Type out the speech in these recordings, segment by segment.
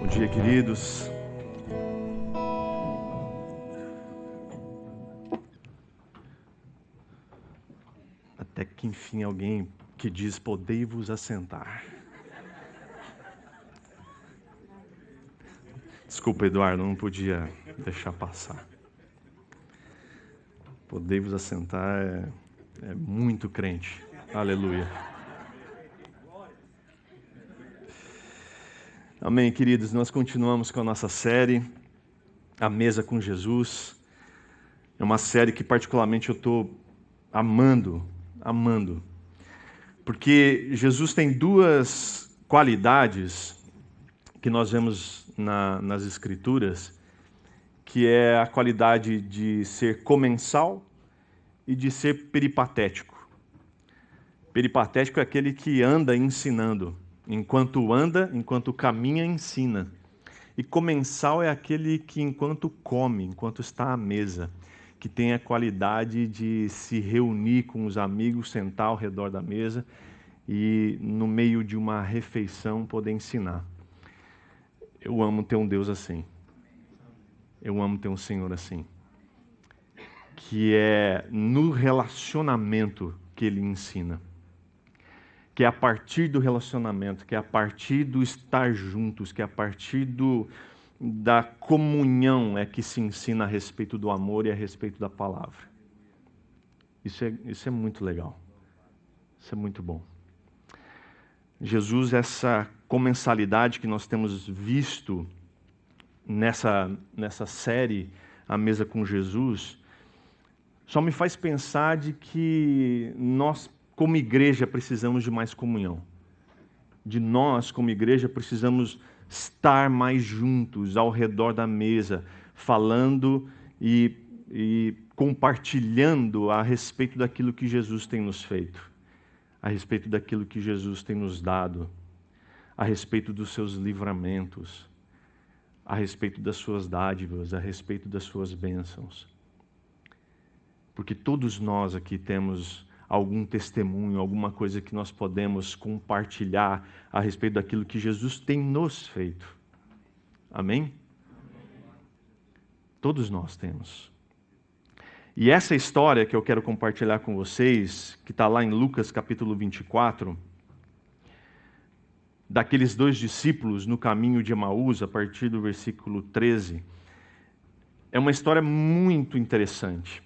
dia, queridos. Até que enfim alguém que diz: podei-vos assentar. Desculpa, Eduardo, não podia deixar passar. Podei-vos assentar é muito crente. Aleluia. Amém, queridos. Nós continuamos com a nossa série, A Mesa com Jesus. É uma série que particularmente eu estou amando, porque Jesus tem duas qualidades que nós vemos nas Escrituras, que é a qualidade de ser comensal e de ser peripatético. Peripatético é aquele que anda ensinando. Enquanto caminha, ensina. E comensal é aquele que enquanto come, enquanto está à mesa, que tem a qualidade de se reunir com os amigos, sentar ao redor da mesa e no meio de uma refeição poder ensinar. Eu amo ter um Deus assim. Eu amo ter um Senhor assim. Que é no relacionamento que Ele ensina. Que é a partir do relacionamento, que é a partir do estar juntos, que é a partir da comunhão é que se ensina a respeito do amor e a respeito da palavra. Isso é muito legal. Isso é muito bom. Jesus, essa comensalidade que nós temos visto nessa série, A Mesa com Jesus, só me faz pensar de que nós, como igreja, precisamos de mais comunhão. De nós, como igreja, precisamos estar mais juntos, ao redor da mesa, falando e compartilhando a respeito daquilo que Jesus tem nos feito, a respeito daquilo que Jesus tem nos dado, a respeito dos seus livramentos, a respeito das suas dádivas, a respeito das suas bênçãos. Porque todos nós aqui temos algum testemunho, alguma coisa que nós podemos compartilhar a respeito daquilo que Jesus tem nos feito. Amém? Todos nós temos. E essa história que eu quero compartilhar com vocês, que está lá em Lucas capítulo 24, daqueles dois discípulos no caminho de Emaús, a partir do versículo 13, é uma história muito interessante.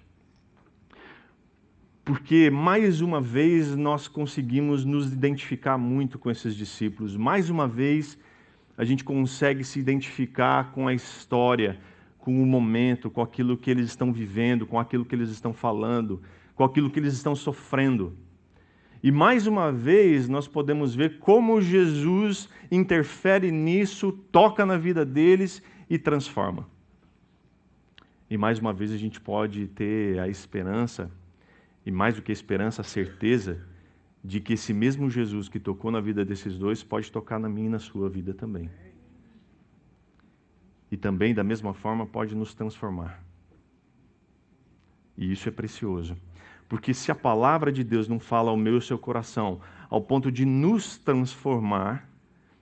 Porque, mais uma vez, nós conseguimos nos identificar muito com esses discípulos. Mais uma vez, a gente consegue se identificar com a história, com o momento, com aquilo que eles estão vivendo, com aquilo que eles estão falando, com aquilo que eles estão sofrendo. E, mais uma vez, nós podemos ver como Jesus interfere nisso, toca na vida deles e transforma. E, mais uma vez, a gente pode ter a esperança, e mais do que a esperança, a certeza de que esse mesmo Jesus que tocou na vida desses dois pode tocar na minha e na sua vida também. E também, da mesma forma, pode nos transformar. E isso é precioso. Porque se a palavra de Deus não fala ao meu e ao seu coração, ao ponto de nos transformar,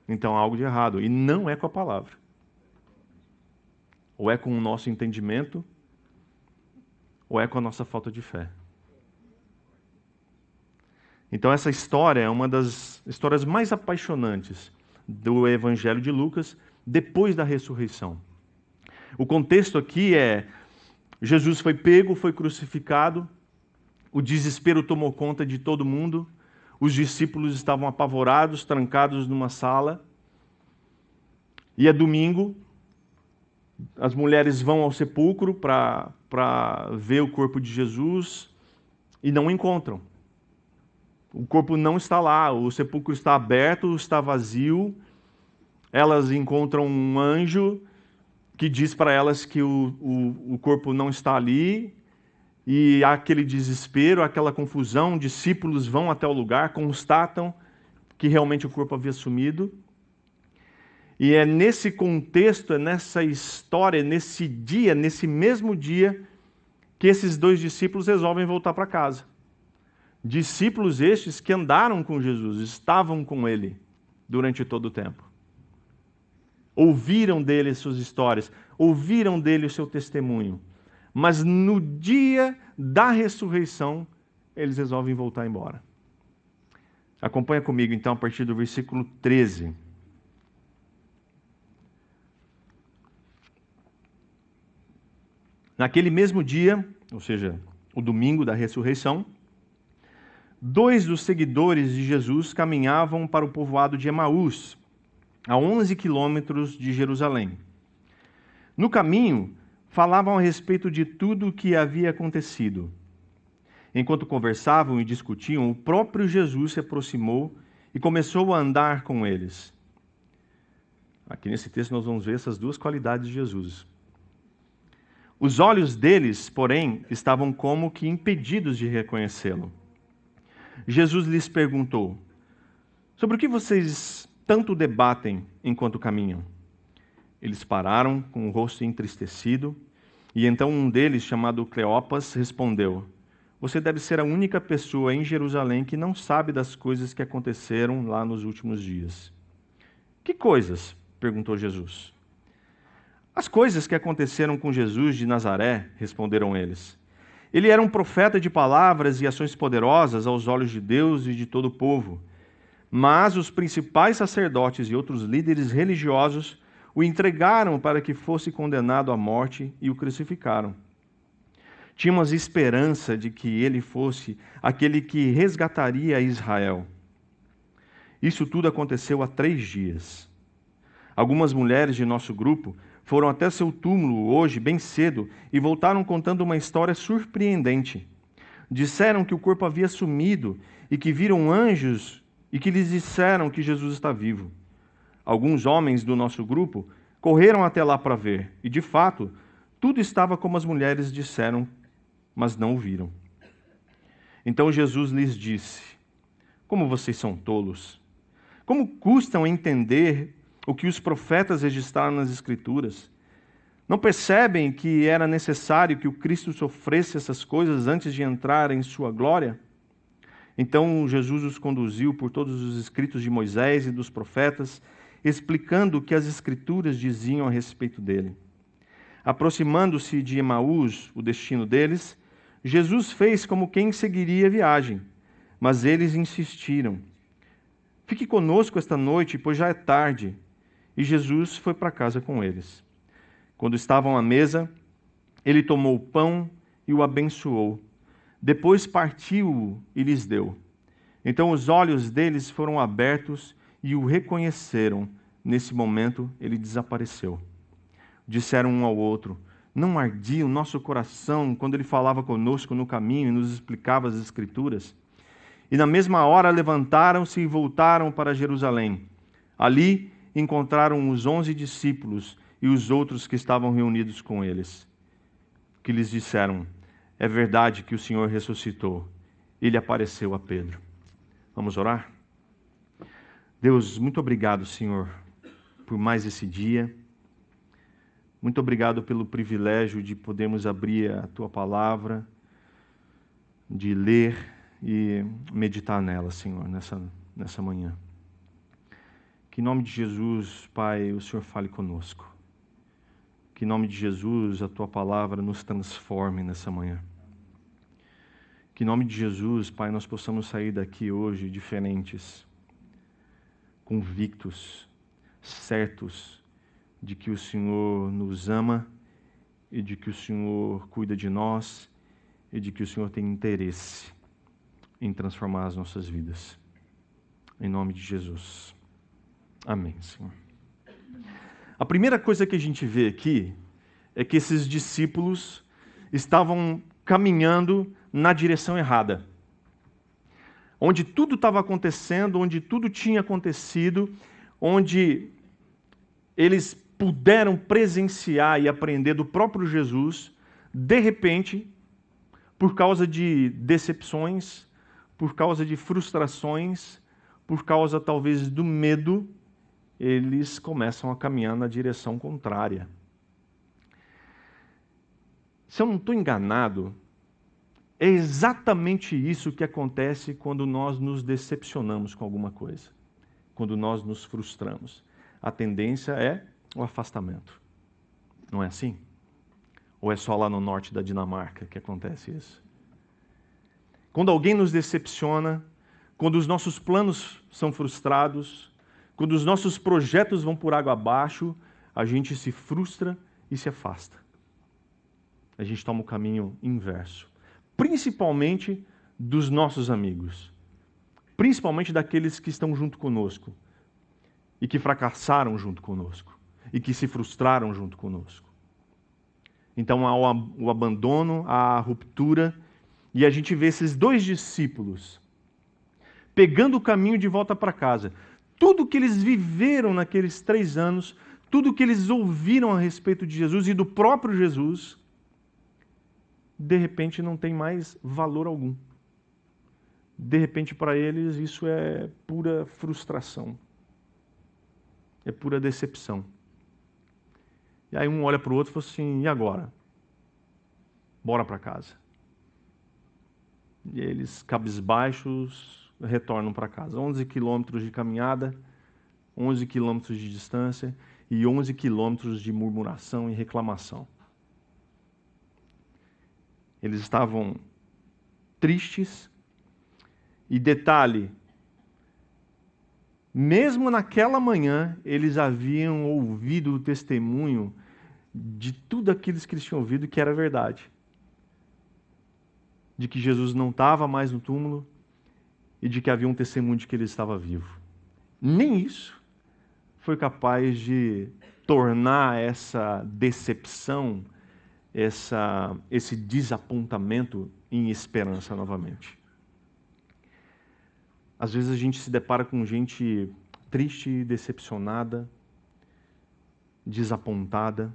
então há algo de errado. E não é com a palavra. Ou é com o nosso entendimento, ou é com a nossa falta de fé. Então essa história é uma das histórias mais apaixonantes do Evangelho de Lucas, depois da ressurreição. O contexto aqui é: Jesus foi pego, foi crucificado, o desespero tomou conta de todo mundo, os discípulos estavam apavorados, trancados numa sala, e é domingo, as mulheres vão ao sepulcro para ver o corpo de Jesus e não encontram. O corpo não está lá, o sepulcro está aberto, está vazio. Elas encontram um anjo que diz para elas que o corpo não está ali. E há aquele desespero, aquela confusão. Discípulos vão até o lugar, constatam que realmente o corpo havia sumido. E é nesse contexto, é nessa história, nesse dia, nesse mesmo dia, que esses dois discípulos resolvem voltar para casa. Discípulos estes que andaram com Jesus, estavam com Ele durante todo o tempo. ouviram dele as suas histórias, ouviram dele o seu testemunho. Mas no dia da ressurreição, eles resolvem voltar embora. Acompanha comigo então a partir do versículo 13. Naquele mesmo dia, ou seja, o domingo da ressurreição, 2 dos seguidores de Jesus caminhavam para o povoado de Emaús, a 11 quilômetros de Jerusalém. No caminho, falavam a respeito de tudo o que havia acontecido. Enquanto conversavam e discutiam, o próprio Jesus se aproximou e começou a andar com eles. Aqui nesse texto nós vamos ver essas duas qualidades de Jesus. Os olhos deles, porém, estavam como que impedidos de reconhecê-lo. Jesus lhes perguntou: sobre o que vocês tanto debatem enquanto caminham? Eles pararam com o rosto entristecido, e então um deles, chamado Cleopas, respondeu: você deve ser a única pessoa em Jerusalém que não sabe das coisas que aconteceram lá nos últimos dias. Que coisas? Perguntou Jesus. As coisas que aconteceram com Jesus de Nazaré, responderam eles. Ele era um profeta de palavras e ações poderosas aos olhos de Deus e de todo o povo. Mas os principais sacerdotes e outros líderes religiosos o entregaram para que fosse condenado à morte e o crucificaram. Tínhamos esperança de que ele fosse aquele que resgataria Israel. Isso tudo aconteceu há 3 dias. Algumas mulheres de nosso grupo foram até seu túmulo hoje, bem cedo, e voltaram contando uma história surpreendente. Disseram que o corpo havia sumido e que viram anjos e que lhes disseram que Jesus está vivo. Alguns homens do nosso grupo correram até lá para ver, e de fato, tudo estava como as mulheres disseram, mas não o viram. Então Jesus lhes disse: como vocês são tolos! Como custam entender o que os profetas registraram nas Escrituras? Não percebem que era necessário que o Cristo sofresse essas coisas antes de entrar em sua glória? Então Jesus os conduziu por todos os escritos de Moisés e dos profetas, explicando o que as Escrituras diziam a respeito dele. Aproximando-se de Emaús, o destino deles, Jesus fez como quem seguiria a viagem, mas eles insistiram: fique conosco esta noite, pois já é tarde. E Jesus foi para casa com eles. Quando estavam à mesa, ele tomou o pão e o abençoou. Depois partiu-o e lhes deu. Então os olhos deles foram abertos e o reconheceram. Nesse momento, ele desapareceu. Disseram um ao outro: não ardia o nosso coração quando ele falava conosco no caminho e nos explicava as Escrituras? E na mesma hora levantaram-se e voltaram para Jerusalém. Ali encontraram os 11 discípulos e os outros que estavam reunidos com eles, que lhes disseram: é verdade que o Senhor ressuscitou. Ele apareceu a Pedro. Vamos orar? Deus, muito obrigado, Senhor, por mais esse dia. Muito obrigado pelo privilégio de podermos abrir a Tua palavra, de ler e meditar nela, Senhor, nessa manhã. Que em nome de Jesus, Pai, o Senhor fale conosco. Que em nome de Jesus, a Tua palavra nos transforme nessa manhã. Que em nome de Jesus, Pai, nós possamos sair daqui hoje diferentes, convictos, certos de que o Senhor nos ama e de que o Senhor cuida de nós e de que o Senhor tem interesse em transformar as nossas vidas. Em nome de Jesus. Amém, Senhor. A primeira coisa que a gente vê aqui é que esses discípulos estavam caminhando na direção errada. Onde tudo estava acontecendo, onde tudo tinha acontecido, onde eles puderam presenciar e aprender do próprio Jesus, de repente, por causa de decepções, por causa de frustrações, por causa talvez do medo, eles começam a caminhar na direção contrária. Se eu não estou enganado, é exatamente isso que acontece quando nós nos decepcionamos com alguma coisa, quando nós nos frustramos. A tendência é o afastamento. Não é assim? Ou é só lá no norte da Dinamarca que acontece isso? Quando alguém nos decepciona, quando os nossos planos são frustrados, quando os nossos projetos vão por água abaixo, a gente se frustra e se afasta. A gente toma o caminho inverso. Principalmente dos nossos amigos. Principalmente daqueles que estão junto conosco. E que fracassaram junto conosco. E que se frustraram junto conosco. Então há o abandono, há a ruptura. E a gente vê esses dois discípulos pegando o caminho de volta para casa. Tudo que eles viveram naqueles 3 anos, tudo que eles ouviram a respeito de Jesus e do próprio Jesus, de repente não tem mais valor algum. De repente, para eles, isso é pura frustração. É pura decepção. E aí um olha para o outro e fala assim, e agora? Bora para casa. E eles, cabisbaixos, retornam para casa. 11 quilômetros de caminhada, 11 quilômetros de distância e 11 quilômetros de murmuração e reclamação. Eles estavam tristes. E detalhe, mesmo naquela manhã, eles haviam ouvido o testemunho de tudo aquilo que eles tinham ouvido que era verdade. De que Jesus não estava mais no túmulo e de que havia um testemunho de que ele estava vivo. Nem isso foi capaz de tornar essa decepção, esse desapontamento em esperança novamente. Às vezes a gente se depara com gente triste, decepcionada, desapontada.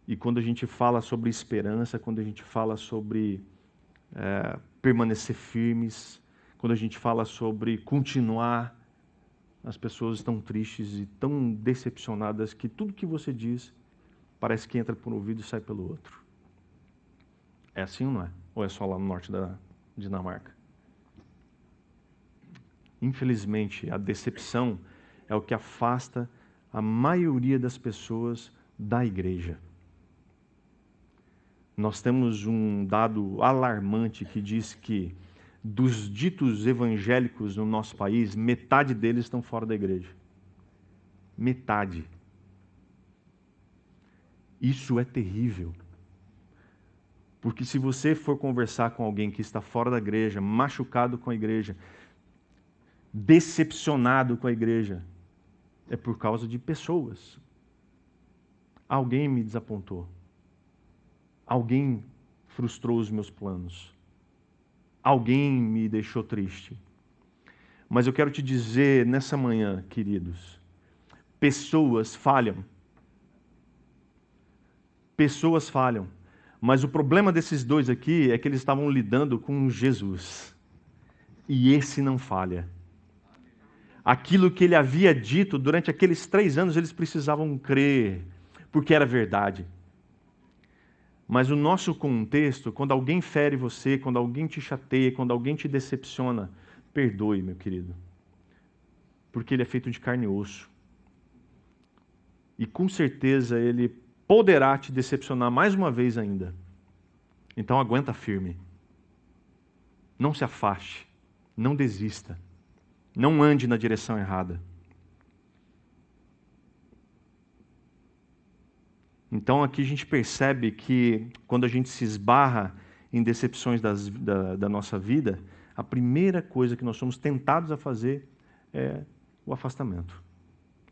E quando a gente fala sobre esperança, quando a gente fala sobre permanecer firmes, quando a gente fala sobre continuar, as pessoas estão tristes e tão decepcionadas que tudo que você diz parece que entra por um ouvido e sai pelo outro. É assim ou não é? Ou é só lá no norte da Dinamarca? Infelizmente, a decepção é o que afasta a maioria das pessoas da igreja. Nós temos um dado alarmante que diz que dos ditos evangélicos no nosso país, metade deles estão fora da igreja. Metade. Isso é terrível. Porque se você for conversar com alguém que está fora da igreja, machucado com a igreja, decepcionado com a igreja, é por causa de pessoas. Alguém me desapontou. Alguém frustrou os meus planos. Alguém me deixou triste. Mas eu quero te dizer nessa manhã, queridos, pessoas falham. Pessoas falham. Mas o problema desses dois aqui é que eles estavam lidando com Jesus. E esse não falha. Aquilo que ele havia dito durante aqueles 3 anos, eles precisavam crer, porque era verdade. Mas o nosso contexto, quando alguém fere você, quando alguém te chateia, quando alguém te decepciona, perdoe, meu querido. Porque ele é feito de carne e osso. E com certeza ele poderá te decepcionar mais uma vez ainda. Então aguenta firme. Não se afaste. Não desista. Não ande na direção errada. Então aqui a gente percebe que quando a gente se esbarra em decepções da nossa vida, a primeira coisa que nós somos tentados a fazer é o afastamento.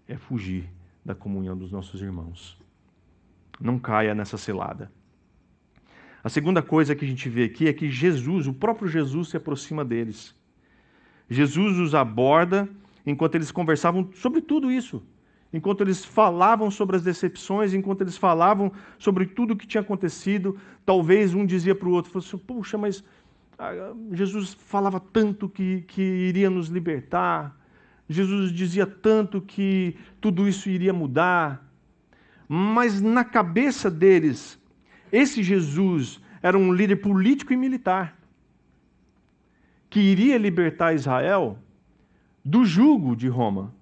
É fugir da comunhão dos nossos irmãos. Não caia nessa cilada. A segunda coisa que a gente vê aqui é que Jesus, o próprio Jesus, se aproxima deles. Jesus os aborda enquanto eles conversavam sobre tudo isso. Enquanto eles falavam sobre as decepções, enquanto eles falavam sobre tudo o que tinha acontecido, talvez um dizia para o outro, assim, puxa, mas Jesus falava tanto que iria nos libertar, Jesus dizia tanto que tudo isso iria mudar, mas na cabeça deles, esse Jesus era um líder político e militar, que iria libertar Israel do jugo de Roma.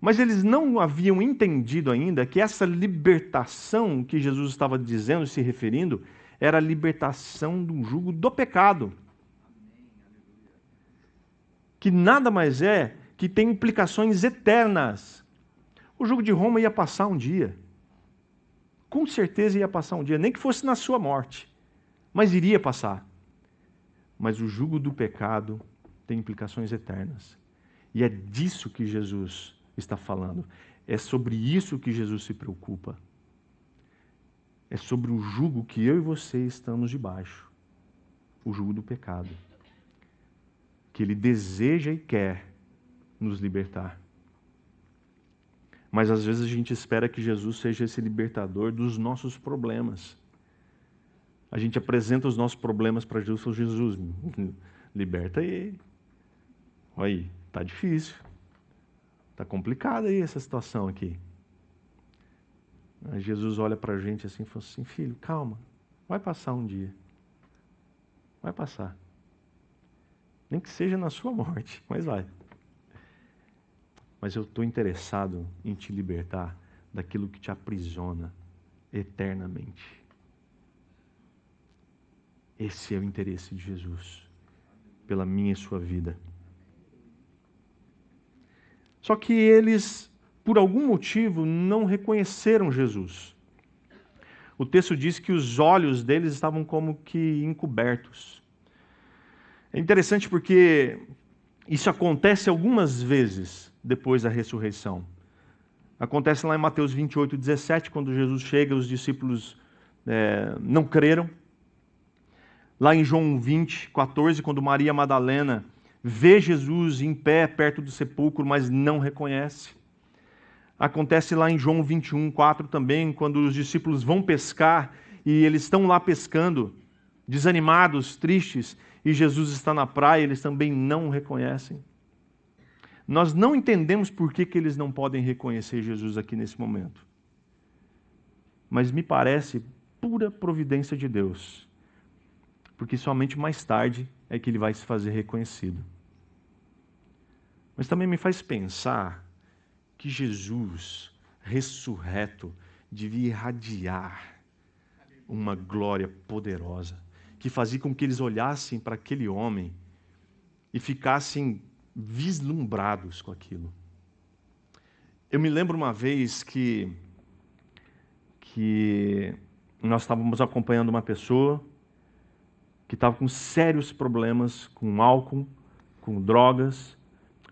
Mas eles não haviam entendido ainda que essa libertação que Jesus estava dizendo, se referindo, era a libertação do jugo do pecado. Que nada mais é que tem implicações eternas. O jugo de Roma ia passar um dia. Com certeza ia passar um dia, nem que fosse na sua morte. Mas iria passar. Mas o jugo do pecado tem implicações eternas. E é disso que Jesus está falando. É sobre isso que Jesus se preocupa. É sobre o jugo que eu e você estamos debaixo. O jugo do pecado. Que Ele deseja e quer nos libertar. Mas às vezes a gente espera que Jesus seja esse libertador dos nossos problemas. A gente apresenta os nossos problemas para Jesus e fala, Jesus, liberta ele. Olha aí, tá difícil. Tá complicada aí essa situação aqui. Aí Jesus olha para a gente assim e fala assim, filho, calma, vai passar um dia. Vai passar. Nem que seja na sua morte, mas vai. Mas eu estou interessado em te libertar daquilo que te aprisiona eternamente. Esse é o interesse de Jesus pela minha e sua vida. Só que eles, por algum motivo, não reconheceram Jesus. O texto diz que os olhos deles estavam como que encobertos. É interessante porque isso acontece algumas vezes depois da ressurreição. Acontece lá em Mateus 28, 17, quando Jesus chega, os discípulos não creram. Lá em João 20, 14, quando Maria Madalena vê Jesus em pé perto do sepulcro, mas não reconhece. Acontece lá em João 21, 4 também, quando os discípulos vão pescar e eles estão lá pescando, desanimados, tristes, e Jesus está na praia, eles também não o reconhecem. Nós não entendemos por que eles não podem reconhecer Jesus aqui nesse momento. Mas me parece pura providência de Deus. Porque somente mais tarde é que ele vai se fazer reconhecido. Mas também me faz pensar que Jesus, ressurreto, devia irradiar uma glória poderosa, que fazia com que eles olhassem para aquele homem e ficassem vislumbrados com aquilo. Eu me lembro uma vez que nós estávamos acompanhando uma pessoa que estava com sérios problemas com álcool, com drogas,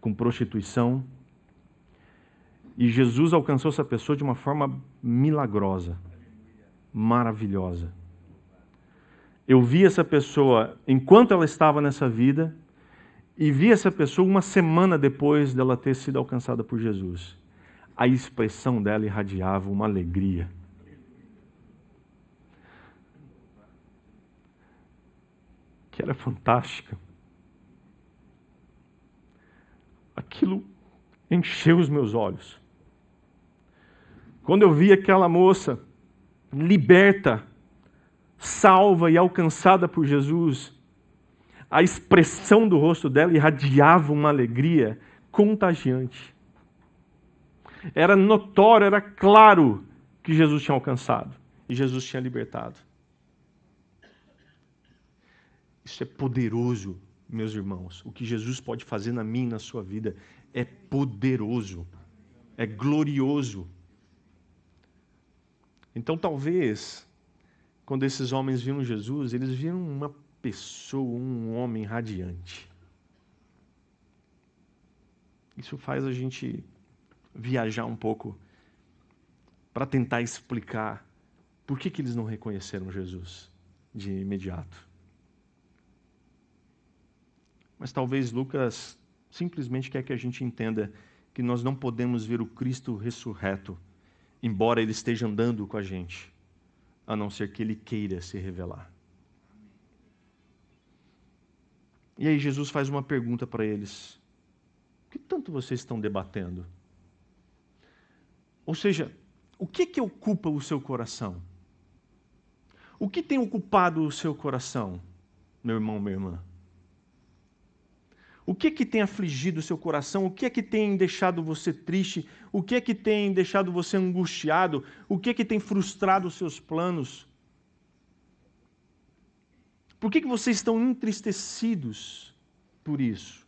com prostituição. E Jesus alcançou essa pessoa de uma forma milagrosa, maravilhosa. Eu vi essa pessoa enquanto ela estava nessa vida e vi essa pessoa uma semana depois dela ter sido alcançada por Jesus. A expressão dela irradiava uma alegria. Que era fantástica. Aquilo encheu os meus olhos. Quando eu vi aquela moça liberta, salva e alcançada por Jesus, a expressão do rosto dela irradiava uma alegria contagiante. Era notório, era claro que Jesus tinha alcançado e Jesus tinha libertado. Isso é poderoso, meus irmãos. O que Jesus pode fazer na minha e na sua vida é poderoso, é glorioso. Então, talvez, quando esses homens viram Jesus, eles viram uma pessoa, um homem radiante. Isso faz a gente viajar um pouco para tentar explicar por que eles não reconheceram Jesus de imediato. Mas talvez Lucas simplesmente quer que a gente entenda que nós não podemos ver o Cristo ressurreto, embora Ele esteja andando com a gente, a não ser que Ele queira se revelar. E aí Jesus faz uma pergunta para eles. O que tanto vocês estão debatendo? Ou seja, o que ocupa o seu coração? O que tem ocupado o seu coração, meu irmão, minha irmã? O que é que tem afligido o seu coração? O que é que tem deixado você triste? O que é que tem deixado você angustiado? O que é que tem frustrado os seus planos? Por que vocês estão entristecidos por isso?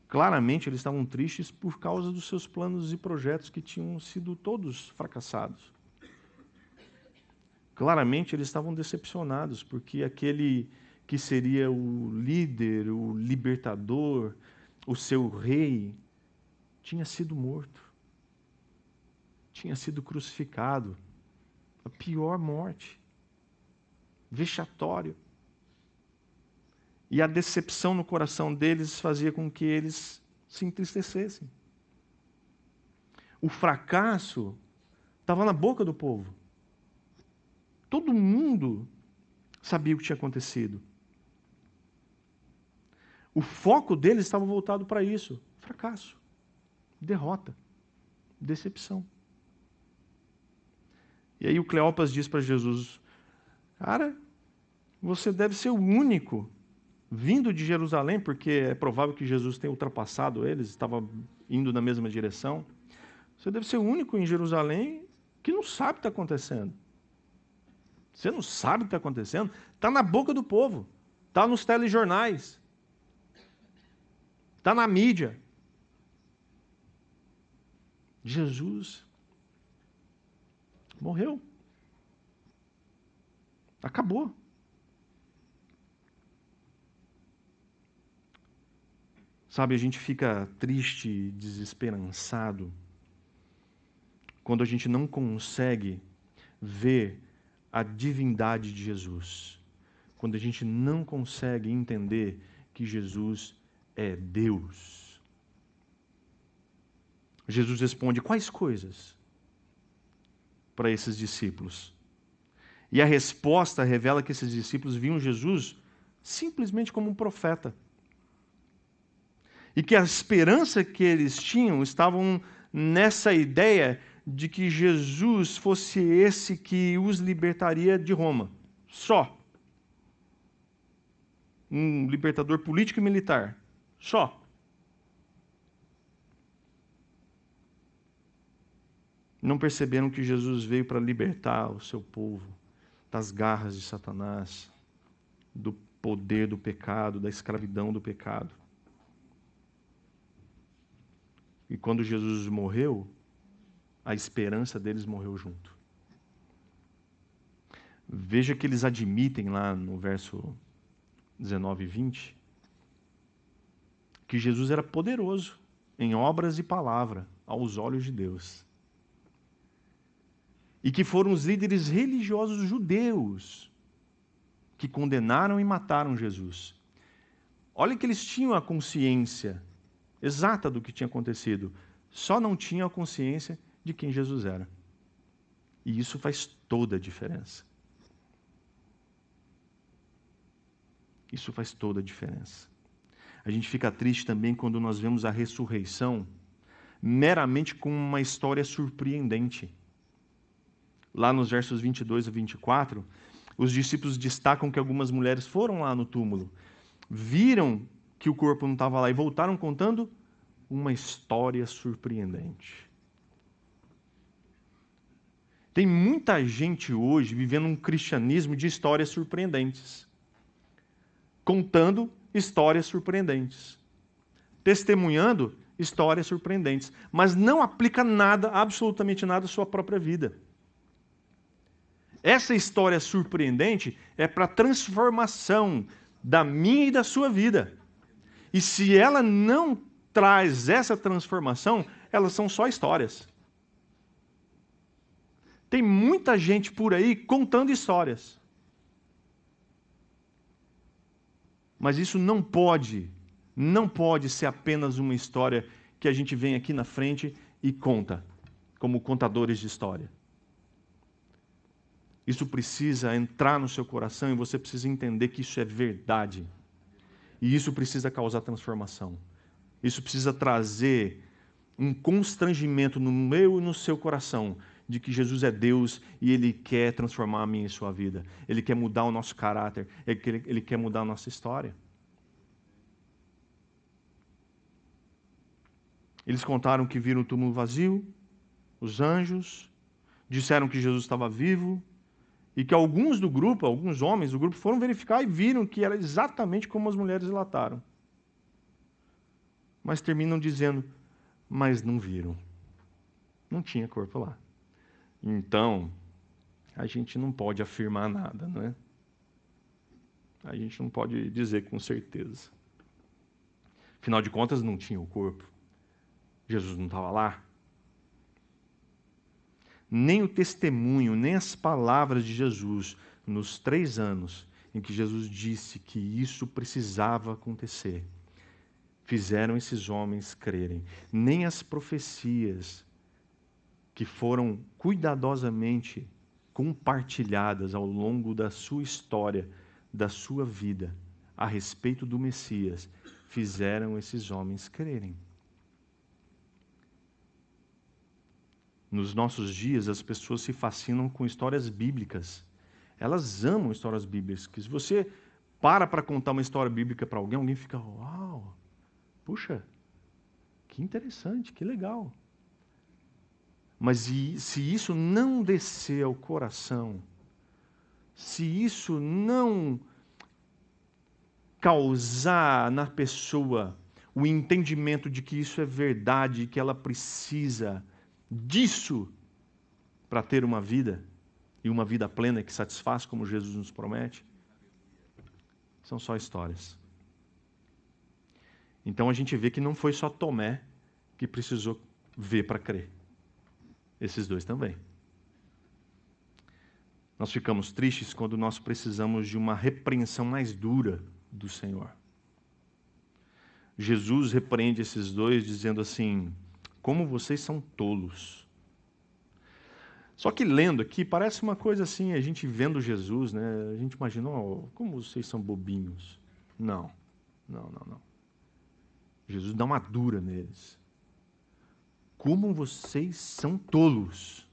Claramente eles estavam tristes por causa dos seus planos e projetos que tinham sido todos fracassados. Claramente eles estavam decepcionados porque aquele que seria o líder, o libertador, o seu rei, tinha sido morto. Tinha sido crucificado. A pior morte. Vexatório. E a decepção no coração deles fazia com que eles se entristecessem. O fracasso estava na boca do povo. Todo mundo sabia o que tinha acontecido. O foco deles estava voltado para isso. Fracasso, derrota, decepção. E aí o Cleopas diz para Jesus, cara, você deve ser o único vindo de Jerusalém, porque é provável que Jesus tenha ultrapassado eles, estava indo na mesma direção. Você deve ser o único em Jerusalém que não sabe o que está acontecendo. Você não sabe o que está acontecendo? Está na boca do povo, está nos telejornais, está na mídia. Jesus morreu. Acabou. Sabe, a gente fica triste, desesperançado, quando a gente não consegue ver a divindade de Jesus. Quando a gente não consegue entender que Jesus é Deus. Jesus responde, quais coisas? Para esses discípulos. E a resposta revela que esses discípulos viam Jesus simplesmente como um profeta. E que a esperança que eles tinham estavam nessa ideia de que Jesus fosse esse que os libertaria de Roma. Só. Um libertador político e militar. Só. Não perceberam que Jesus veio para libertar o seu povo das garras de Satanás, do poder do pecado, da escravidão do pecado. E quando Jesus morreu, a esperança deles morreu junto. Veja que eles admitem lá no verso 19 e 20, que Jesus era poderoso em obras e palavra aos olhos de Deus. E que foram os líderes religiosos judeus que condenaram e mataram Jesus. Olha que eles tinham a consciência exata do que tinha acontecido, só não tinham a consciência de quem Jesus era. E isso faz toda a diferença. Isso faz toda a diferença. A gente fica triste também quando nós vemos a ressurreição meramente como uma história surpreendente. Lá nos versos 22 a 24, os discípulos destacam que algumas mulheres foram lá no túmulo, viram que o corpo não estava lá e voltaram contando uma história surpreendente. Tem muita gente hoje vivendo um cristianismo de histórias surpreendentes, contando histórias surpreendentes, testemunhando histórias surpreendentes, mas não aplica nada, absolutamente nada à sua própria vida. Essa história surpreendente é para a transformação da minha e da sua vida. E se ela não traz essa transformação, elas são só histórias. Tem muita gente por aí contando histórias. Mas isso não pode ser apenas uma história que a gente vem aqui na frente e conta, como contadores de história. Isso precisa entrar no seu coração e você precisa entender que isso é verdade. E isso precisa causar transformação. Isso precisa trazer um constrangimento no meu e no seu coração de que Jesus é Deus e Ele quer transformar a minha e a sua vida. Ele quer mudar o nosso caráter. Ele quer mudar a nossa história. Eles contaram que viram o túmulo vazio, os anjos, disseram que Jesus estava vivo, e que alguns homens do grupo, foram verificar e viram que era exatamente como as mulheres relataram. Mas terminam dizendo, mas não viram. Não tinha corpo lá. Então, a gente não pode afirmar nada, não é? A gente não pode dizer com certeza. Afinal de contas, não tinha o corpo. Jesus não estava lá. Nem o testemunho, nem as palavras de Jesus, nos 3 anos em que Jesus disse que isso precisava acontecer, fizeram esses homens crerem. Nem as profecias que foram cuidadosamente compartilhadas ao longo da sua história, da sua vida, a respeito do Messias, fizeram esses homens crerem. Nos nossos dias, as pessoas se fascinam com histórias bíblicas. Elas amam histórias bíblicas. Se você para contar uma história bíblica para alguém, alguém fica, uau, puxa, que interessante, que legal. Mas se isso não descer ao coração, se isso não causar na pessoa o entendimento de que isso é verdade, que ela precisa disso para ter uma vida, e uma vida plena que satisfaz, como Jesus nos promete, são só histórias. Então a gente vê que não foi só Tomé que precisou ver para crer. Esses dois também. Nós ficamos tristes quando nós precisamos de uma repreensão mais dura do Senhor. Jesus repreende esses dois dizendo assim, como vocês são tolos. Só que lendo aqui, parece uma coisa assim, a gente vendo Jesus, né? A gente imagina, como vocês são bobinhos. Não. Jesus dá uma dura neles. Como vocês são tolos.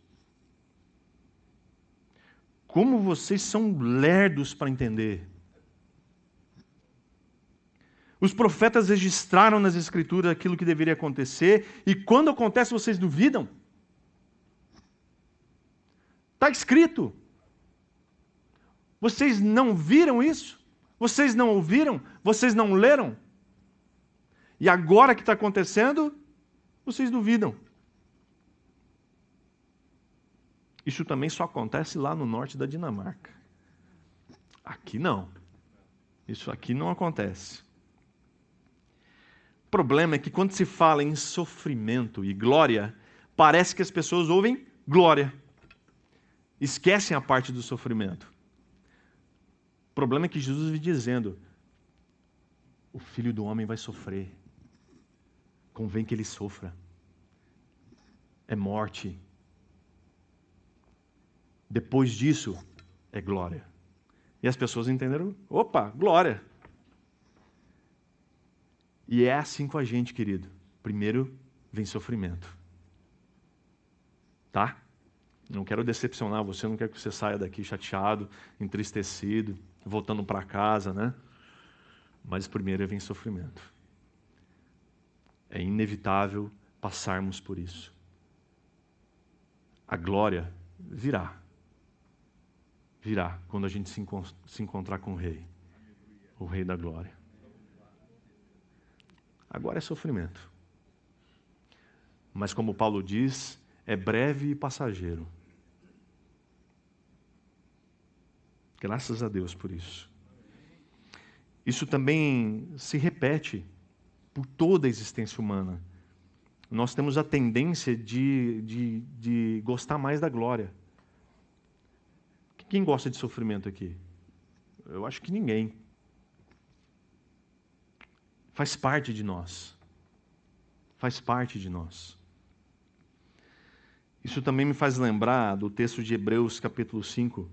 Como vocês são lerdos para entender. Os profetas registraram nas Escrituras aquilo que deveria acontecer, e quando acontece, vocês duvidam? Está escrito. Vocês não viram isso? Vocês não ouviram? Vocês não leram? E agora que está acontecendo, vocês duvidam. Isso também só acontece lá no norte da Dinamarca. Aqui não. Isso aqui não acontece. O problema é que quando se fala em sofrimento e glória, parece que as pessoas ouvem glória. Esquecem a parte do sofrimento. O problema é que Jesus vem dizendo, o Filho do Homem vai sofrer. Convém que ele sofra. É morte. Depois disso, é glória. E as pessoas entenderam, opa, glória. E é assim com a gente, querido. Primeiro vem sofrimento. Tá? Não quero decepcionar você, não quero que você saia daqui chateado, entristecido, voltando para casa, né? Mas primeiro vem sofrimento. É inevitável passarmos por isso. A glória virá. Virá quando a gente se encontrar com o Rei da Glória. Agora é sofrimento. Mas como Paulo diz, é breve e passageiro. Graças a Deus por isso. Isso também se repete por toda a existência humana. Nós temos a tendência de gostar mais da glória. Quem gosta de sofrimento aqui? Eu acho que ninguém. Faz parte de nós. Faz parte de nós. Isso também me faz lembrar do texto de Hebreus, capítulo 5,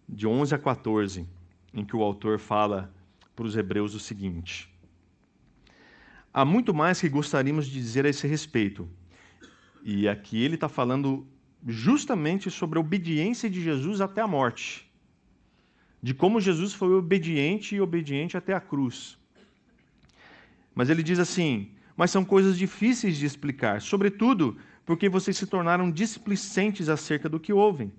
de 11 a 14, em que o autor fala para os hebreus o seguinte: há muito mais que gostaríamos de dizer a esse respeito. E aqui ele está falando justamente sobre a obediência de Jesus até a morte. De como Jesus foi obediente e obediente até a cruz. Mas ele diz assim, mas são coisas difíceis de explicar, sobretudo porque vocês se tornaram displicentes acerca do que ouvem.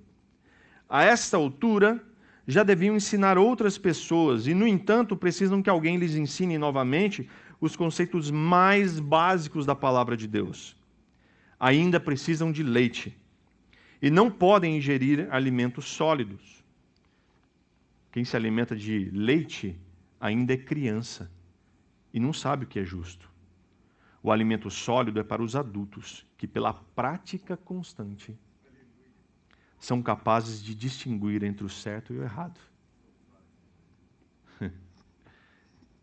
A esta altura, já deviam ensinar outras pessoas e, no entanto, precisam que alguém lhes ensine novamente os conceitos mais básicos da palavra de Deus. Ainda precisam de leite e não podem ingerir alimentos sólidos. Quem se alimenta de leite ainda é criança e não sabe o que é justo. O alimento sólido é para os adultos, que pela prática constante são capazes de distinguir entre o certo e o errado.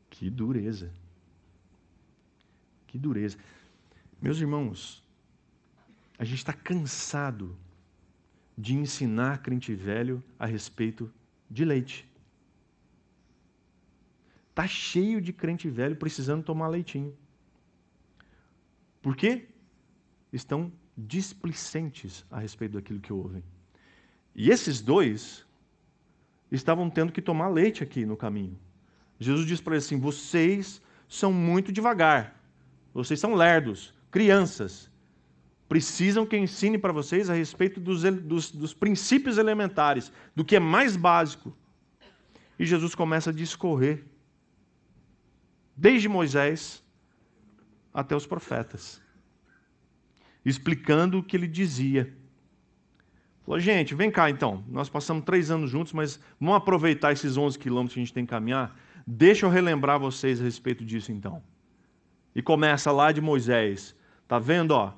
Que dureza. Que dureza. Meus irmãos, a gente está cansado de ensinar crente velho a respeito de leite. Está cheio de crente velho precisando tomar leitinho. Por quê? Estão displicentes a respeito daquilo que ouvem. E esses dois estavam tendo que tomar leite aqui no caminho. Jesus diz para eles assim: vocês são muito devagar, vocês são lerdos, crianças. Precisam que eu ensine para vocês a respeito dos princípios elementares, do que é mais básico. E Jesus começa a discorrer, desde Moisés até os profetas, explicando o que ele dizia. Falou: gente, vem cá então, nós passamos 3 anos juntos, mas vamos aproveitar esses 11 quilômetros que a gente tem que caminhar? Deixa eu relembrar vocês a respeito disso então. E começa lá de Moisés. Tá vendo, ó?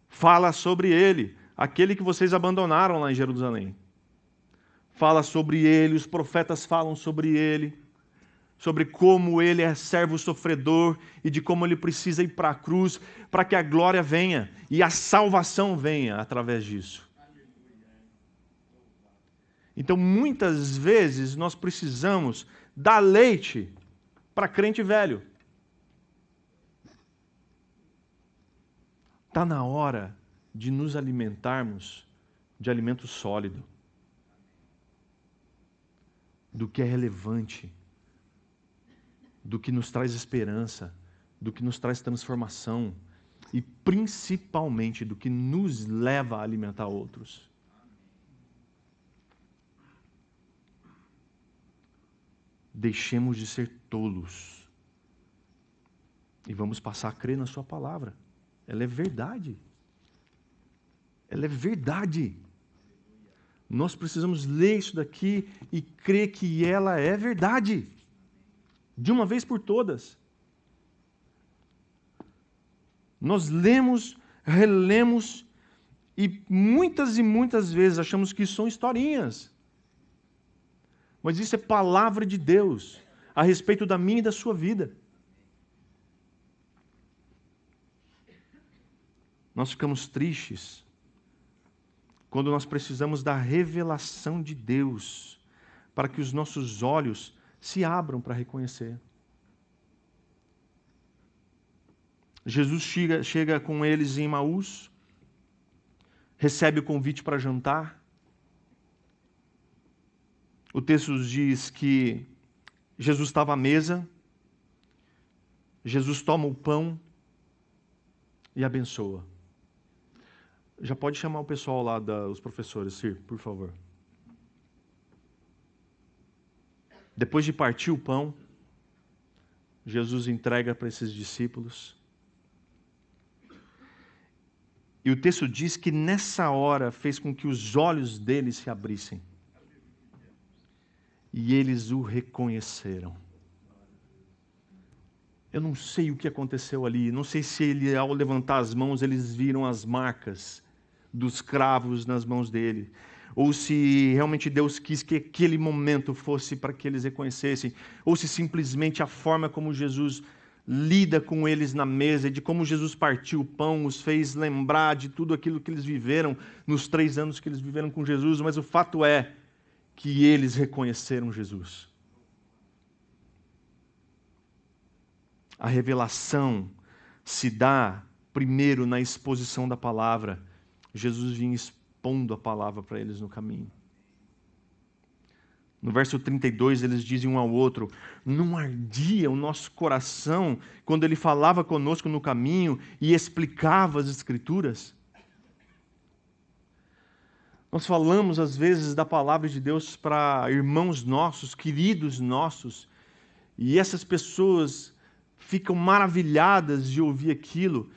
Fala sobre ele, aquele que vocês abandonaram lá em Jerusalém. Fala sobre ele, os profetas falam sobre ele, sobre como ele é servo sofredor e de como ele precisa ir para a cruz para que a glória venha e a salvação venha através disso. Então, muitas vezes, nós precisamos dar leite para crente velho. Está na hora de nos alimentarmos de alimento sólido, do que é relevante, do que nos traz esperança, do que nos traz transformação e, principalmente, do que nos leva a alimentar outros. Deixemos de ser tolos e vamos passar a crer na sua palavra. Ela é verdade. Ela é verdade. Nós precisamos ler isso daqui e crer que ela é verdade. De uma vez por todas. Nós lemos, relemos e muitas vezes achamos que isso são historinhas. Mas isso é palavra de Deus a respeito da minha e da sua vida. Nós ficamos tristes quando nós precisamos da revelação de Deus para que os nossos olhos se abram para reconhecer. Jesus chega com eles em Emaús, recebe o convite para jantar. O texto diz que Jesus estava à mesa, Jesus toma o pão e abençoa. Já pode chamar o pessoal lá, os professores, Sir, por favor. Depois de partir o pão, Jesus entrega para esses discípulos. E o texto diz que nessa hora fez com que os olhos deles se abrissem. E eles o reconheceram. Eu não sei o que aconteceu ali, não sei se ele, ao levantar as mãos, eles viram as marcas dos cravos nas mãos dele, ou se realmente Deus quis que aquele momento fosse para que eles reconhecessem, ou se simplesmente a forma como Jesus lida com eles na mesa, e de como Jesus partiu o pão, os fez lembrar de tudo aquilo que eles viveram nos 3 anos que eles viveram com Jesus, mas o fato é que eles reconheceram Jesus. A revelação se dá primeiro na exposição da palavra. Jesus vinha expondo a palavra para eles no caminho. No verso 32, eles dizem um ao outro: não ardia o nosso coração quando ele falava conosco no caminho e explicava as Escrituras? Nós falamos, às vezes, da palavra de Deus para irmãos nossos, queridos nossos, e essas pessoas ficam maravilhadas de ouvir aquilo.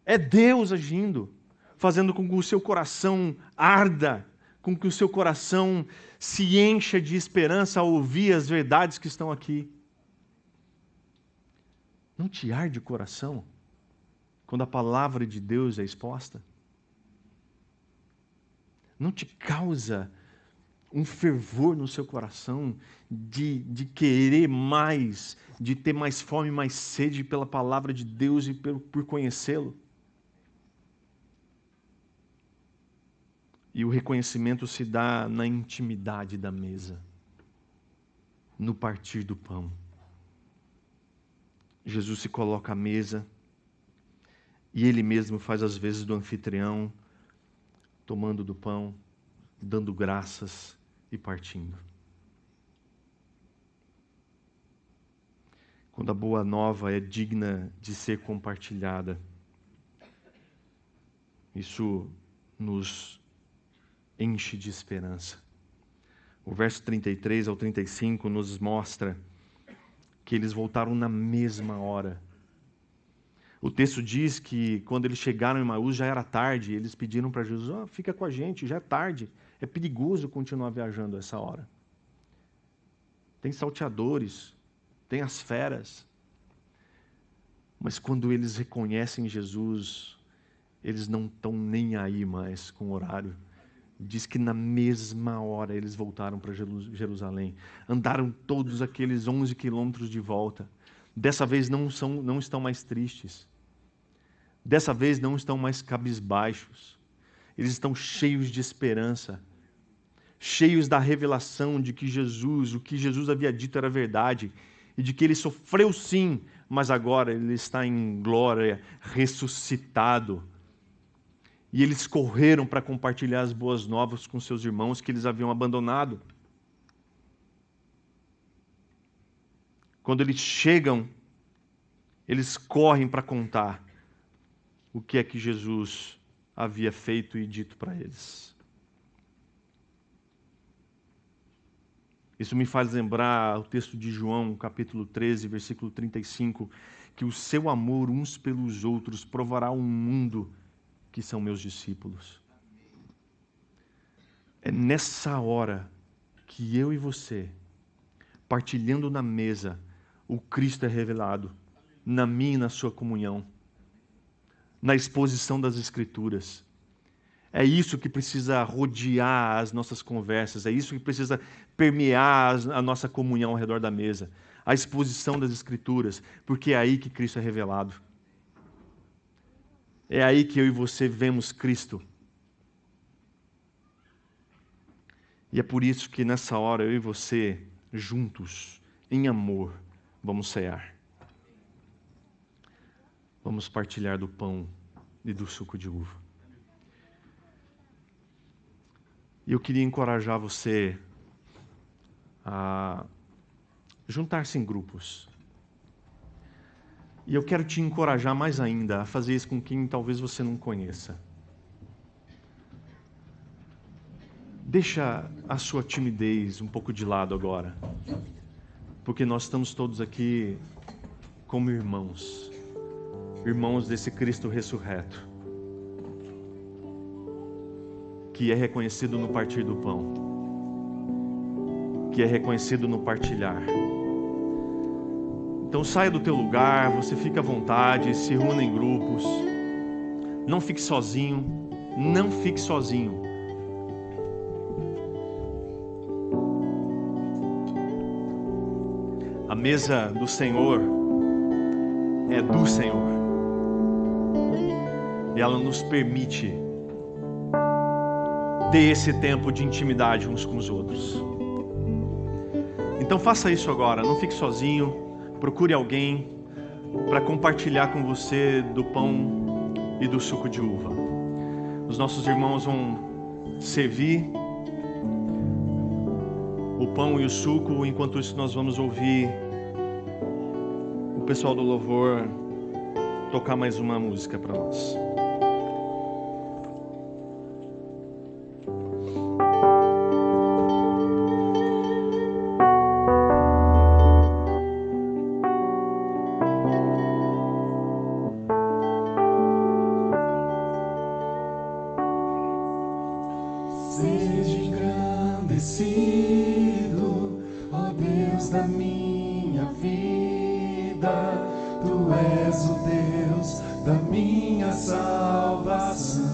É Deus agindo, fazendo com que o seu coração arda, com que o seu coração se encha de esperança ao ouvir as verdades que estão aqui. Não te arde o coração quando a palavra de Deus é exposta? Não te causa um fervor no seu coração de querer mais, de ter mais fome, mais sede pela palavra de Deus e por conhecê-lo? E o reconhecimento se dá na intimidade da mesa, no partir do pão. Jesus se coloca à mesa e ele mesmo faz as vezes do anfitrião, tomando do pão, dando graças e partindo. Quando a boa nova é digna de ser compartilhada, isso nos enche de esperança. O verso 33 ao 35 nos mostra que eles voltaram na mesma hora. O texto diz que quando eles chegaram em Emaús já era tarde, eles pediram para Jesus: fica com a gente, já é tarde, é perigoso continuar viajando a essa hora. Tem salteadores, tem as feras. Mas quando eles reconhecem Jesus, eles não estão nem aí mais com o horário. Diz que na mesma hora eles voltaram para Jerusalém. Andaram todos aqueles 11 quilômetros de volta. Dessa vez não estão mais tristes. Dessa vez não estão mais cabisbaixos. Eles estão cheios de esperança. Cheios da revelação de que o que Jesus havia dito era verdade. E de que ele sofreu sim, mas agora ele está em glória, ressuscitado. E eles correram para compartilhar as boas novas com seus irmãos que eles haviam abandonado. Quando eles chegam, eles correm para contar o que é que Jesus havia feito e dito para eles. Isso me faz lembrar o texto de João, capítulo 13, versículo 35, que o seu amor uns pelos outros provará ao mundo que são meus discípulos. É nessa hora que eu e você, partilhando na mesa, o Cristo é revelado, na minha e na sua comunhão, na exposição das Escrituras. É isso que precisa rodear as nossas conversas, é isso que precisa permear a nossa comunhão ao redor da mesa, a exposição das Escrituras, porque é aí que Cristo é revelado. É aí que eu e você vemos Cristo. E é por isso que nessa hora eu e você, juntos, em amor, vamos cear. Vamos partilhar do pão e do suco de uva. E eu queria encorajar você a juntar-se em grupos. E eu quero te encorajar mais ainda a fazer isso com quem talvez você não conheça. Deixa a sua timidez um pouco de lado agora. Porque nós estamos todos aqui como irmãos. Irmãos desse Cristo ressurreto. Que é reconhecido no partir do pão. Que é reconhecido no partilhar. Então saia do teu lugar, você fica à vontade, se reúna em grupos. Não fique sozinho, não fique sozinho. A mesa do Senhor é do Senhor. E ela nos permite ter esse tempo de intimidade uns com os outros. Então faça isso agora, não fique sozinho. Procure alguém para compartilhar com você do pão e do suco de uva. Os nossos irmãos vão servir pão e o suco. Enquanto isso, nós vamos ouvir o pessoal do louvor tocar mais uma música para nós. Seja engrandecido, ó Deus da minha vida, Tu és o Deus da minha salvação.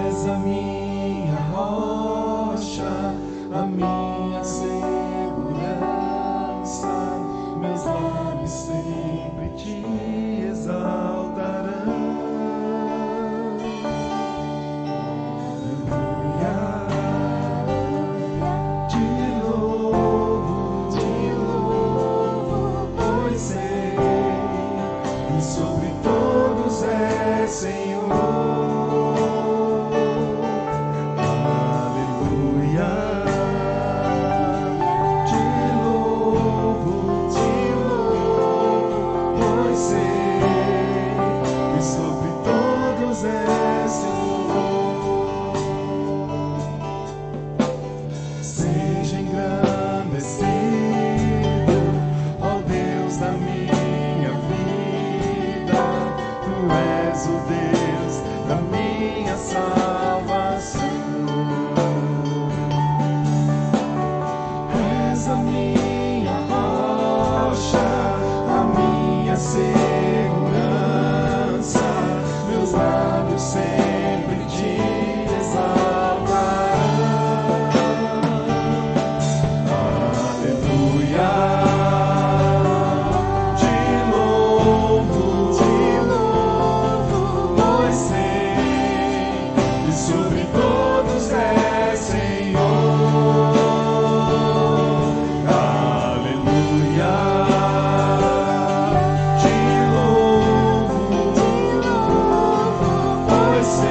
És a minha rocha, a minha segurança, meus lábios sempre te exaltarão. Você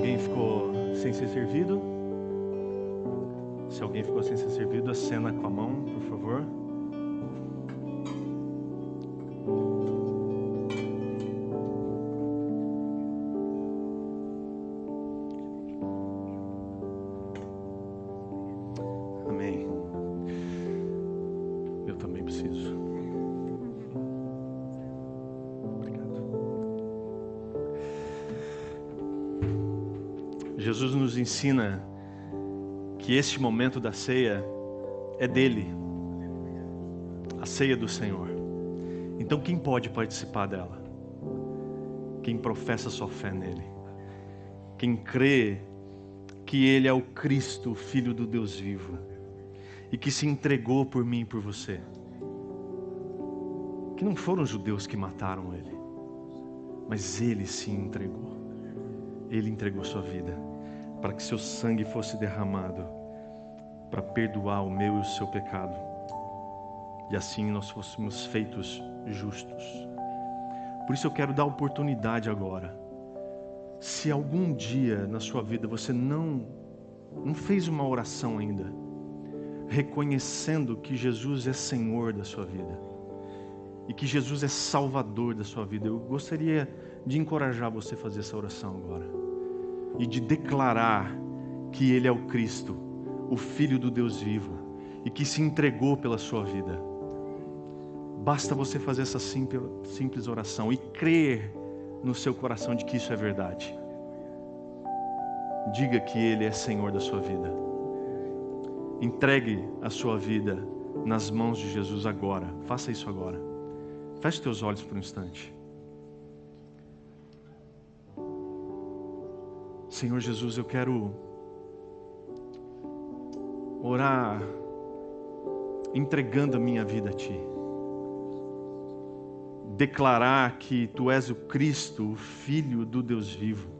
alguém ficou sem ser servido, acena com a mão, por favor. Amém. Eu também preciso. Obrigado. Jesus nos ensina que este momento da ceia é dele, a ceia do Senhor. Então quem pode participar dela? Quem professa sua fé nele, quem crê que ele é o Cristo, o Filho do Deus vivo, e que se entregou por mim e por você. Que não foram os judeus que mataram ele, mas ele se entregou. Ele entregou sua vida para que seu sangue fosse derramado, para perdoar o meu e o seu pecado, e assim nós fôssemos feitos justos. Por isso eu quero dar oportunidade agora. Se algum dia na sua vida você não fez uma oração ainda, reconhecendo que Jesus é Senhor da sua vida e que Jesus é Salvador da sua vida, eu gostaria de encorajar você a fazer essa oração agora e de declarar que Ele é o Cristo, o Filho do Deus vivo, e que se entregou pela sua vida. Basta você fazer essa simples oração e crer no seu coração de que isso é verdade. Diga que Ele é Senhor da sua vida. Entregue a sua vida nas mãos de Jesus agora. Faça isso agora. Feche teus olhos por um instante. Senhor Jesus, eu quero orar entregando a minha vida a Ti. Declarar que Tu és o Cristo, o Filho do Deus vivo,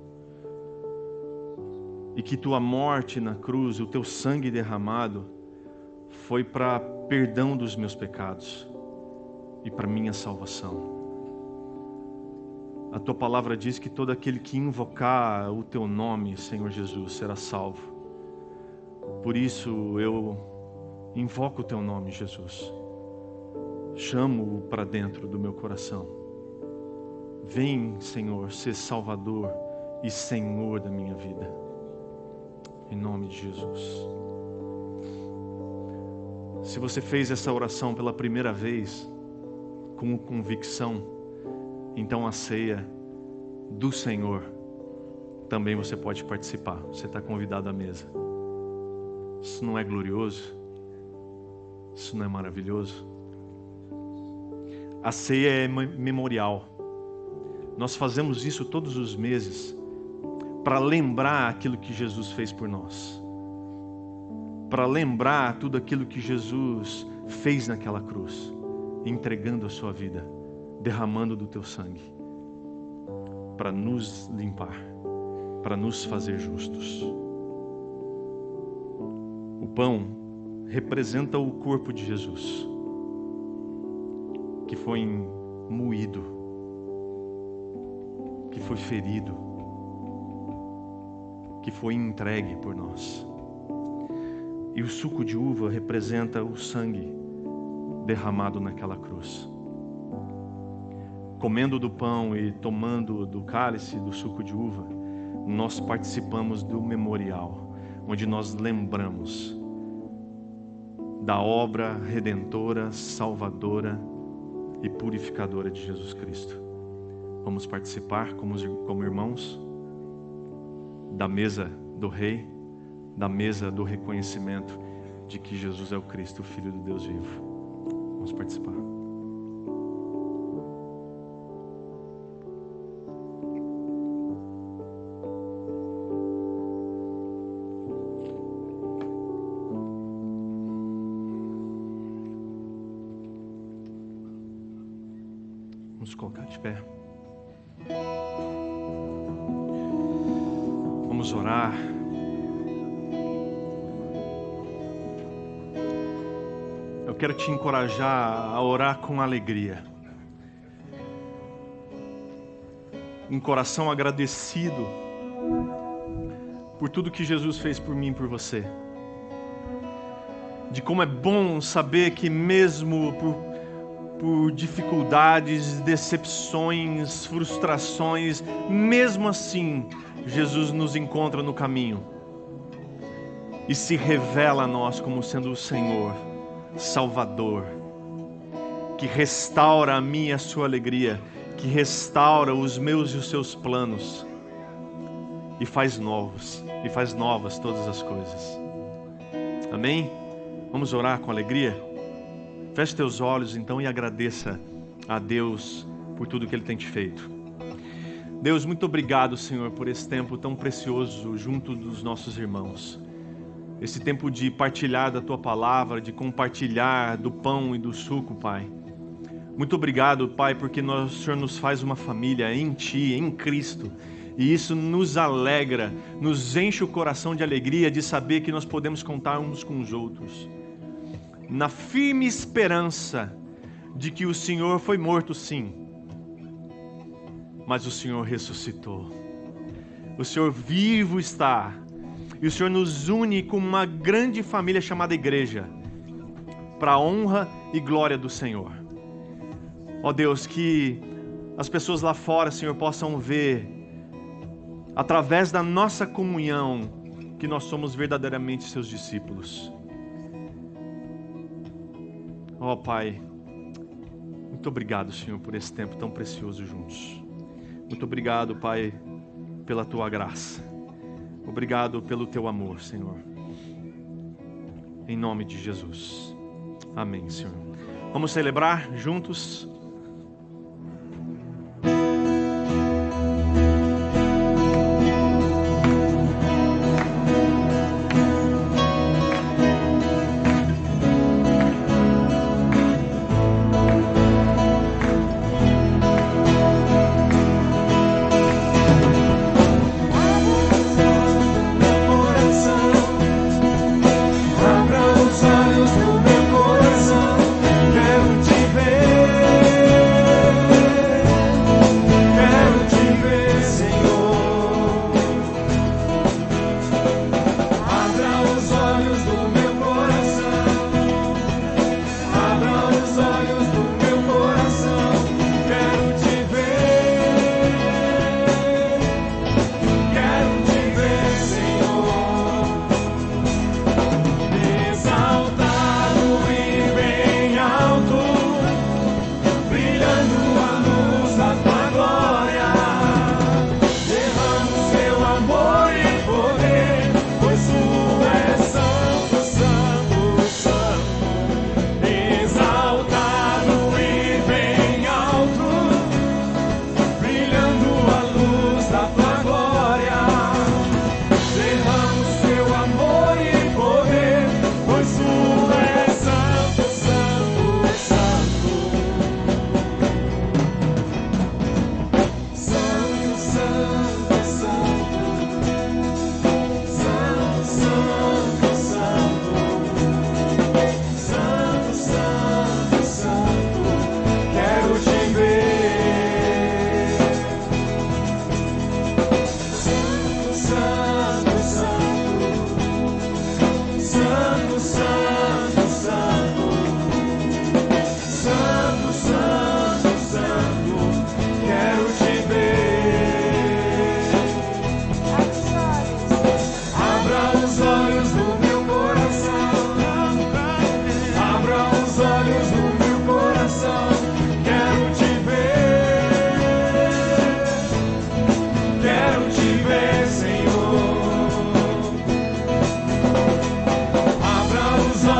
e que Tua morte na cruz, o Teu sangue derramado, foi para perdão dos meus pecados e para minha salvação. A Tua palavra diz que todo aquele que invocar o Teu nome, Senhor Jesus, será salvo. Por isso eu invoco o Teu nome, Jesus. Chamo-o para dentro do meu coração. Vem, Senhor, ser Salvador e Senhor da minha vida. Em nome de Jesus. Se você fez essa oração pela primeira vez, com convicção, então a ceia do Senhor também você pode participar. Você está convidado à mesa. Isso não é glorioso? Isso não é maravilhoso? A ceia é memorial. Nós fazemos isso todos os meses para lembrar aquilo que Jesus fez por nós, para lembrar tudo aquilo que Jesus fez naquela cruz, entregando a sua vida, derramando do teu sangue, para nos limpar, para nos fazer justos. O pão representa o corpo de Jesus, que foi moído, que foi ferido, que foi entregue por nós. E o suco de uva representa o sangue derramado naquela cruz. Comendo do pão e tomando do cálice do suco de uva, nós participamos do memorial, onde nós lembramos da obra redentora, salvadora e purificadora de Jesus Cristo. Vamos participar como irmãos da mesa do Rei, da mesa do reconhecimento de que Jesus é o Cristo, o Filho do Deus vivo. Vamos participar. Vamos colocar de pé. Vamos orar. Eu quero te encorajar a orar com alegria. Um coração agradecido por tudo que Jesus fez por mim e por você. De como é bom saber que mesmo por dificuldades, decepções, frustrações, mesmo assim, Jesus nos encontra no caminho e se revela a nós como sendo o Senhor, Salvador, que restaura a minha e a sua alegria, que restaura os meus e os seus planos e faz novas todas as coisas. Amém? Vamos orar com alegria? Feche teus olhos então e agradeça a Deus por tudo que Ele tem te feito. Deus, muito obrigado, Senhor, por esse tempo tão precioso junto dos nossos irmãos. Esse tempo de partilhar da Tua palavra, de compartilhar do pão e do suco, Pai. Muito obrigado, Pai, porque o Senhor nos faz uma família em Ti, em Cristo. E isso nos alegra, nos enche o coração de alegria de saber que nós podemos contar uns com os outros. Na firme esperança de que o Senhor foi morto, sim, mas o Senhor ressuscitou. O Senhor vivo está. E o Senhor nos une com uma grande família chamada igreja, para a honra e glória do Senhor. Ó Deus, que as pessoas lá fora, Senhor, possam ver, através da nossa comunhão, que nós somos verdadeiramente seus discípulos. Ó Pai, muito obrigado, Senhor, por esse tempo tão precioso juntos. Muito obrigado, Pai, pela Tua graça. Obrigado pelo Teu amor, Senhor. Em nome de Jesus. Amém, Senhor. Vamos celebrar juntos.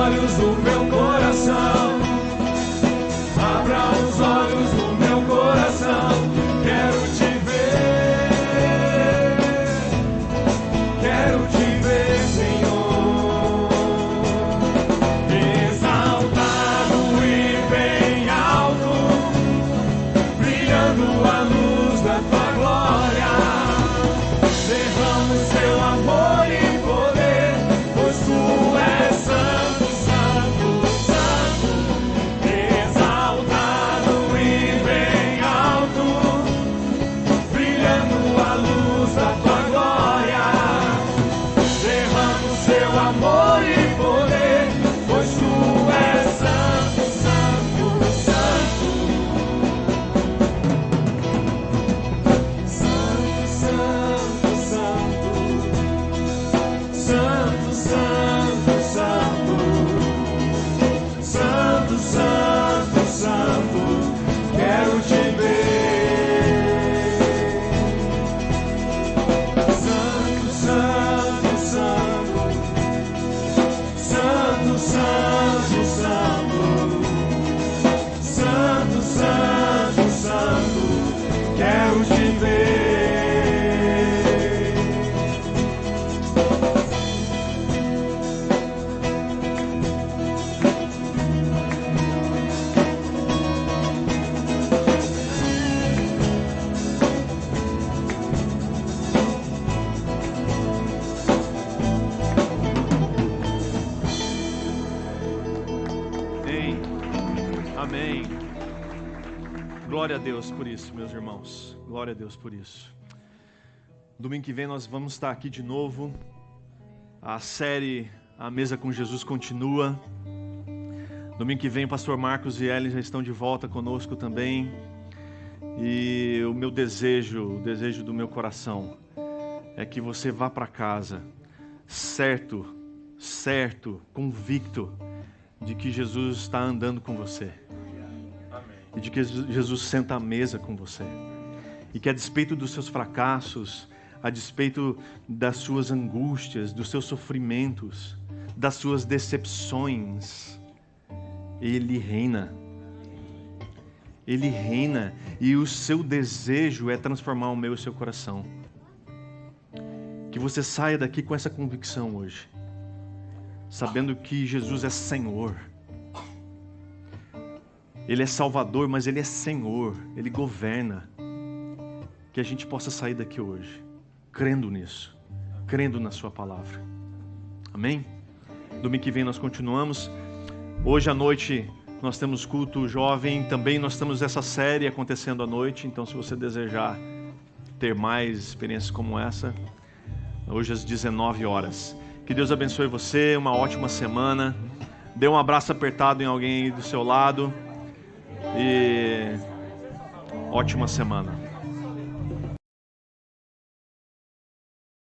olhos do meu coração, abra os Glória a Deus por isso, meus irmãos. Glória a Deus por isso. Domingo que vem nós vamos estar aqui de novo. A série A Mesa com Jesus continua. Domingo que vem o pastor Marcos e Ellen já estão de volta conosco também. E o meu desejo, o desejo do meu coração é que você vá para casa certo, convicto de que Jesus está andando com você. E de que Jesus senta à mesa com você. E que a despeito dos seus fracassos, a despeito das suas angústias, dos seus sofrimentos, das suas decepções, Ele reina. Ele reina e o seu desejo é transformar o meu e o seu coração. Que você saia daqui com essa convicção hoje, sabendo que Jesus é Senhor. Ele é Salvador, mas Ele é Senhor, Ele governa. Que a gente possa sair daqui hoje, crendo nisso, crendo na Sua palavra. Amém? Domingo que vem nós continuamos. Hoje à noite nós temos culto jovem, também nós temos essa série acontecendo à noite, então se você desejar ter mais experiências como essa, hoje às 19 horas. Que Deus abençoe você, uma ótima semana. Dê um abraço apertado em alguém aí do seu lado e ótima semana.